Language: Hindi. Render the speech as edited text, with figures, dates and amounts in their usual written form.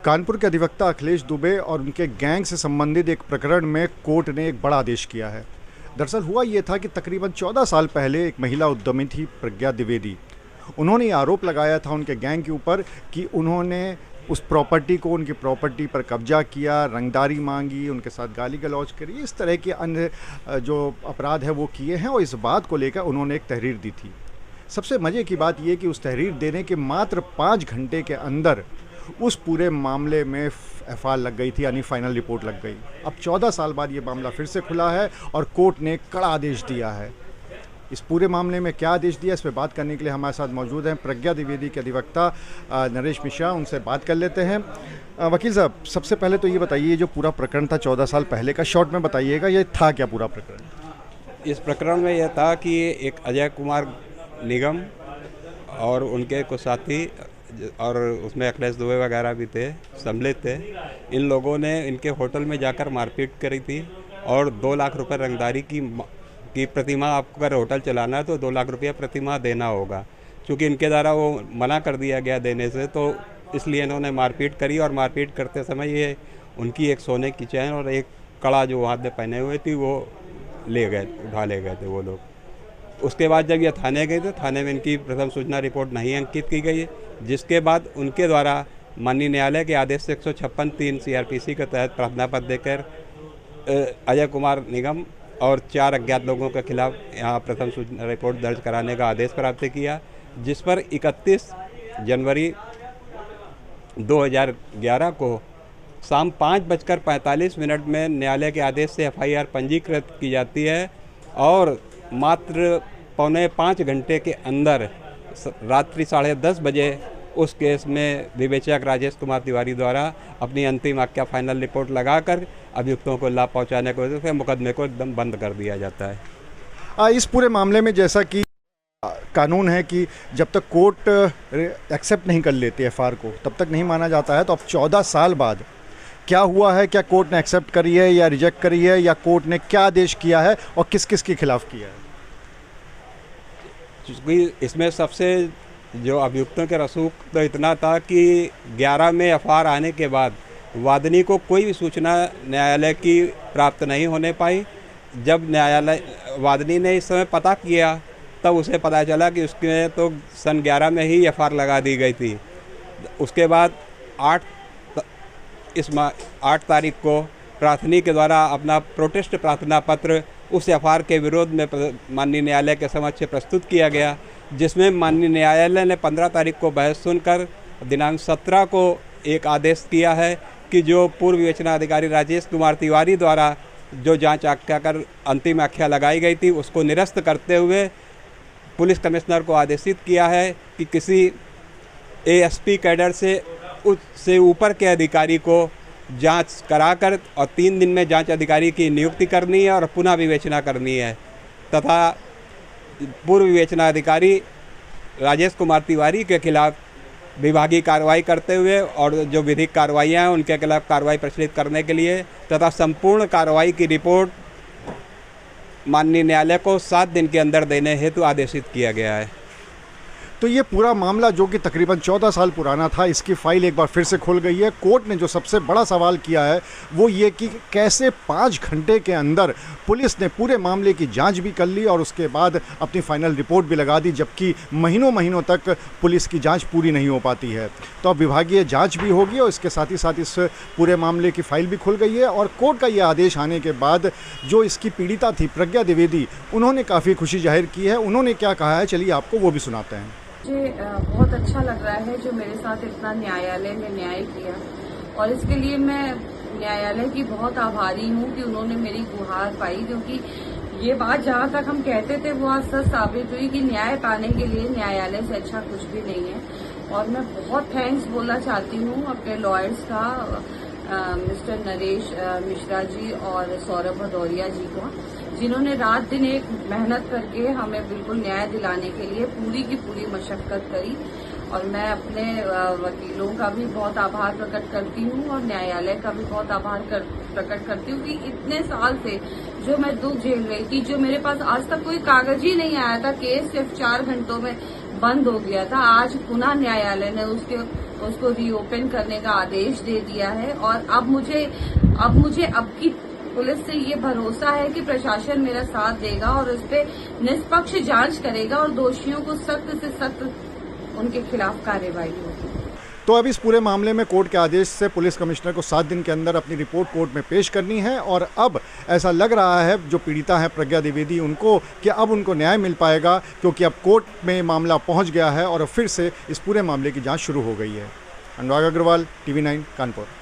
कानपुर के अधिवक्ता अखिलेश दुबे और उनके गैंग से संबंधित एक प्रकरण में कोर्ट ने एक बड़ा आदेश किया है। दरअसल हुआ ये था कि तकरीबन 14 साल पहले एक महिला उद्यमी थी प्रज्ञा द्विवेदी। उन्होंने ये आरोप लगाया था उनके गैंग के ऊपर कि उन्होंने उस प्रॉपर्टी को, उनकी प्रॉपर्टी पर कब्जा किया, रंगदारी मांगी, उनके साथ गाली गलौज करी, इस तरह के अन्य जो अपराध है वो किए हैं। और इस बात को लेकर उन्होंने एक तहरीर दी थी। सबसे मज़े की बात यह कि उस तहरीर देने के मात्र 5 घंटे के अंदर उस पूरे मामले में एफआईआर लग गई थी, यानी फाइनल रिपोर्ट लग गई। अब 14 साल बाद ये मामला फिर से खुला है और कोर्ट ने कड़ा आदेश दिया है। इस पूरे मामले में क्या आदेश दिया, इस पर बात करने के लिए हमारे साथ मौजूद हैं प्रज्ञा द्विवेदी के अधिवक्ता नरेश मिश्रा। उनसे बात कर लेते हैं। वकील साहब, सबसे पहले तो ये बताइए, जो पूरा प्रकरण था 14 साल पहले का, शॉर्ट में बताइएगा, ये था क्या पूरा प्रकरण? इस प्रकरण में यह था कि एक अजय कुमार निगम और उनके कुछ साथी और उसमें अखिलेश दुबे वगैरह भी थे, सम्मिलित थे। इन लोगों ने इनके होटल में जाकर मारपीट करी थी और 2 लाख रुपए रंगदारी की प्रतिमा, आपको अगर होटल चलाना है तो 2 लाख रुपया प्रतिमा देना होगा। क्योंकि इनके द्वारा वो मना कर दिया गया देने से, तो इसलिए इन्होंने मारपीट करी। और मारपीट करते समय ये उनकी एक सोने की चैन और एक कड़ा जो हाथ में पहने हुए थी वो उठा ले गए थे वो लोग। उसके बाद जब ये थाने गए तो थाने में इनकी प्रथम सूचना रिपोर्ट नहीं अंकित की गई, जिसके बाद उनके द्वारा माननीय न्यायालय के आदेश से 156(3) CRPC के तहत प्रार्थना पत्र देकर अजय कुमार निगम और 4 अज्ञात लोगों के खिलाफ यहाँ प्रथम सूचना रिपोर्ट दर्ज कराने का आदेश प्राप्त किया, जिस पर 31 जनवरी 2011 को शाम 5:45 में न्यायालय के आदेश से FIR पंजीकृत की जाती है और मात्र 4.25 घंटे के अंदर रात्रि 10:30 बजे उस केस में विवेचक राजेश कुमार तिवारी द्वारा अपनी अंतिम आज्ञा फाइनल रिपोर्ट लगाकर अभियुक्तों को लाभ पहुंचाने की वजह से मुकदमे को एकदम बंद कर दिया जाता है। इस पूरे मामले में जैसा कि कानून है कि जब तक कोर्ट एक्सेप्ट नहीं कर लेती एफआईआर को तब तक नहीं माना जाता है, तो अब 14 साल बाद क्या हुआ है? क्या कोर्ट ने एक्सेप्ट करी है या रिजेक्ट करी है, या कोर्ट ने क्या आदेश किया है और किस किस के खिलाफ किया है? इसमें सबसे जो अभियुक्तों के रसूख तो इतना था कि 11 में एफआईआर आने के बाद वादनी को कोई भी सूचना न्यायालय की प्राप्त नहीं होने पाई। जब वादनी ने इस समय पता किया तब उसे पता चला कि उसके तो सन 11 में ही एफआईआर लगा दी गई थी। उसके बाद 8 तारीख को प्रार्थनी के द्वारा अपना प्रोटेस्ट प्रार्थना पत्र उस एफआईआर के विरोध में माननीय न्यायालय के समक्ष प्रस्तुत किया गया, जिसमें माननीय न्यायालय ने 15 तारीख को बहस सुनकर दिनांक 17 को एक आदेश किया है कि जो पूर्व विवेचना अधिकारी राजेश कुमार तिवारी द्वारा जो जांच आख्या कर अंतिम आख्या लगाई गई थी उसको निरस्त करते हुए पुलिस कमिश्नर को आदेशित किया है कि किसी ASP कैडर से उससे ऊपर के अधिकारी को जांच कराकर और 3 दिन में जांच अधिकारी की नियुक्ति करनी है और पुनः विवेचना करनी है, तथा पूर्व विवेचना अधिकारी राजेश कुमार तिवारी के खिलाफ विभागीय कार्रवाई करते हुए और जो विधिक कार्रवाइयाँ हैं उनके खिलाफ कार्रवाई प्रचलित करने के लिए तथा संपूर्ण कार्रवाई की रिपोर्ट माननीय न्यायालय को 7 दिन के अंदर देने हेतु आदेशित किया गया है। तो ये पूरा मामला जो कि तकरीबन 14 साल पुराना था, इसकी फाइल एक बार फिर से खुल गई है। कोर्ट ने जो सबसे बड़ा सवाल किया है वो ये कि कैसे 5 घंटे के अंदर पुलिस ने पूरे मामले की जांच भी कर ली और उसके बाद अपनी फाइनल रिपोर्ट भी लगा दी, जबकि महीनों तक पुलिस की जांच पूरी नहीं हो पाती है। तो अब विभागीय जांच भी होगी और इसके साथ ही साथ इस पूरे मामले की फाइल भी खुल गई है। और कोर्ट का ये आदेश आने के बाद जो इसकी पीड़िता थी प्रज्ञा द्विवेदी, उन्होंने काफ़ी खुशी जाहिर की है। उन्होंने क्या कहा है, चलिए आपको वो भी सुनाते हैं। मुझे बहुत अच्छा लग रहा है जो मेरे साथ इतना न्यायालय ने न्याय किया, और इसके लिए मैं न्यायालय की बहुत आभारी हूँ कि उन्होंने मेरी गुहार पाई, क्योंकि ये बात जहाँ तक हम कहते थे वो आज सच साबित हुई कि न्याय पाने के लिए न्यायालय से अच्छा कुछ भी नहीं है। और मैं बहुत थैंक्स बोलना चाहती हूँ अपने लॉयर्स का, मिस्टर नरेश मिश्रा जी और सौरभ भदौरिया जी का, जिन्होंने रात दिन एक मेहनत करके हमें बिल्कुल न्याय दिलाने के लिए पूरी की पूरी मशक्कत करी। और मैं अपने वकीलों का भी बहुत आभार प्रकट करती हूँ और न्यायालय का भी बहुत आभार प्रकट करती हूँ कि इतने साल से जो मैं दुख झेल रही थी, जो मेरे पास आज तक कोई कागज ही नहीं आया था, केस सिर्फ 4 घंटों में बंद हो गया था, आज पुनः न्यायालय ने उसके उसको रीओपन करने का आदेश दे दिया है। और अब मुझे अब की पुलिस से ये भरोसा है कि प्रशासन मेरा साथ देगा और उस पर निष्पक्ष जांच करेगा और दोषियों को सख्त से सख्त उनके खिलाफ कार्रवाई होगी। तो अब इस पूरे मामले में कोर्ट के आदेश से पुलिस कमिश्नर को 7 दिन के अंदर अपनी रिपोर्ट कोर्ट में पेश करनी है और अब ऐसा लग रहा है जो पीड़िता है प्रज्ञा द्विवेदी उनको कि अब उनको न्याय मिल पाएगा, क्योंकि अब कोर्ट में मामला पहुंच गया है और अब फिर से इस पूरे मामले की जांच शुरू हो गई है। अनुराग अग्रवाल, TV9 कानपुर।